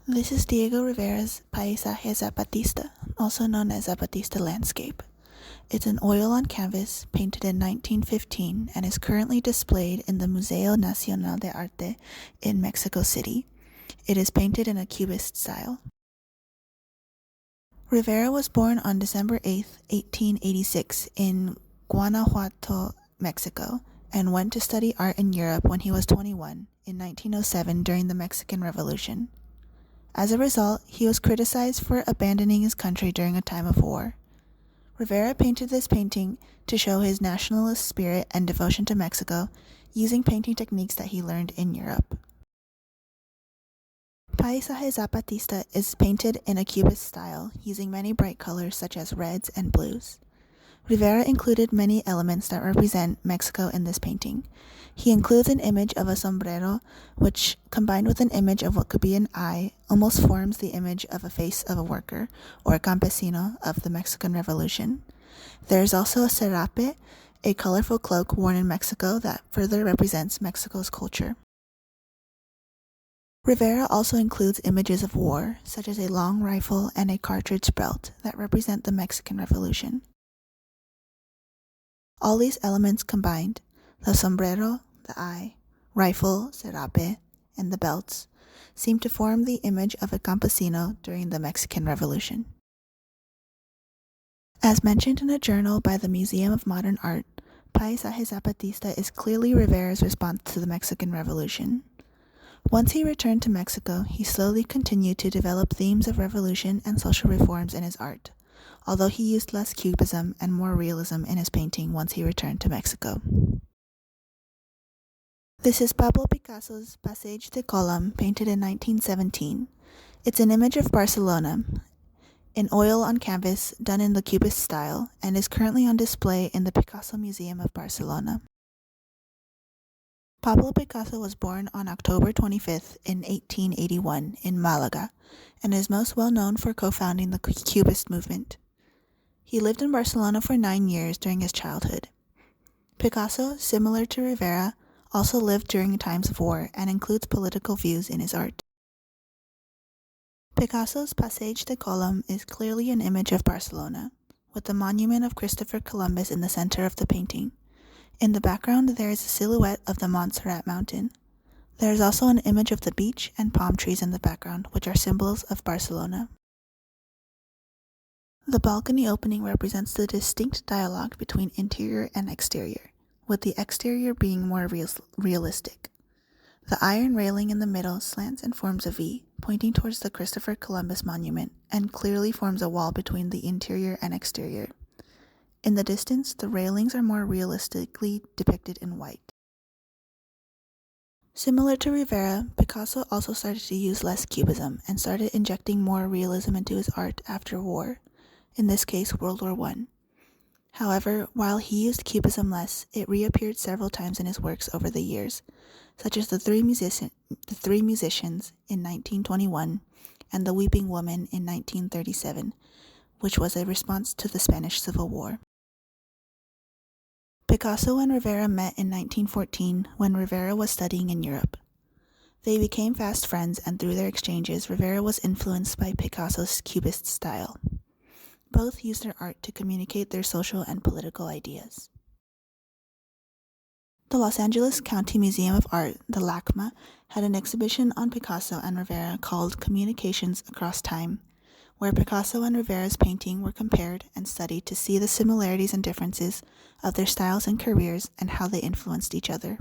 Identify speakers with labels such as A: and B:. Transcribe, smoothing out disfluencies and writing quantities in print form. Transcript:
A: This is Diego Rivera's Paisaje Zapatista, also known as Zapatista Landscape. It's an oil on canvas painted in 1915 and is currently displayed in the Museo Nacional de Arte in Mexico City. It is painted in a Cubist style. Rivera was born on December 8, 1886 in Guanajuato, Mexico, and went to study art in Europe when he was 21 in 1907 during the Mexican Revolution. As a result, he was criticized for abandoning his country during a time of war. Rivera painted this painting to show his nationalist spirit and devotion to Mexico, using painting techniques that he learned in Europe. Paisaje Zapatista is painted in a Cubist style, using many bright colors such as reds and blues. Rivera included many elements that represent Mexico in this painting. He includes an image of a sombrero, which, combined with an image of what could be an eye, almost forms the image of a face of a worker, or a campesino, of the Mexican Revolution. There is also a serape, a colorful cloak worn in Mexico that further represents Mexico's culture. Rivera also includes images of war, such as a long rifle and a cartridge belt, that represent the Mexican Revolution. All these elements combined, the sombrero, the eye, rifle, serape, and the belts, seem to form the image of a campesino during the Mexican Revolution. As mentioned in a journal by the Museum of Modern Art, Paisaje Zapatista is clearly Rivera's response to the Mexican Revolution. Once he returned to Mexico, he slowly continued to develop themes of revolution and social reforms in his art, although he used less cubism and more realism in his painting once he returned to Mexico. This is Pablo Picasso's Passage de Colom, painted in 1917. It's an image of Barcelona, in oil on canvas done in the Cubist style, and is currently on display in the Picasso Museum of Barcelona. Pablo Picasso was born on October 25th in 1881 in Malaga, and is most well known for co-founding the Cubist movement. He lived in Barcelona for 9 years during his childhood. Picasso, similar to Rivera, also lived during times of war and includes political views in his art. Picasso's Passage de Colom is clearly an image of Barcelona, with the monument of Christopher Columbus in the center of the painting. In the background, there is a silhouette of the Montserrat mountain. There is also an image of the beach and palm trees in the background, which are symbols of Barcelona. The balcony opening represents the distinct dialogue between interior and exterior, with the exterior being more realistic. The iron railing in the middle slants and forms a V, pointing towards the Christopher Columbus monument, and clearly forms a wall between the interior and exterior. In the distance, the railings are more realistically depicted in white. Similar to Rivera, Picasso also started to use less cubism and started injecting more realism into his art after war, in this case World War I. However, while he used cubism less, it reappeared several times in his works over the years, such as the Three Musicians in 1921 and The Weeping Woman in 1937, which was a response to the Spanish Civil War. Picasso and Rivera met in 1914 when Rivera was studying in Europe. They became fast friends, and through their exchanges, Rivera was influenced by Picasso's Cubist style. Both used their art to communicate their social and political ideas. The Los Angeles County Museum of Art, the LACMA, had an exhibition on Picasso and Rivera called Communications Across Time, where Picasso and Rivera's painting were compared and studied to see the similarities and differences of their styles and careers and how they influenced each other.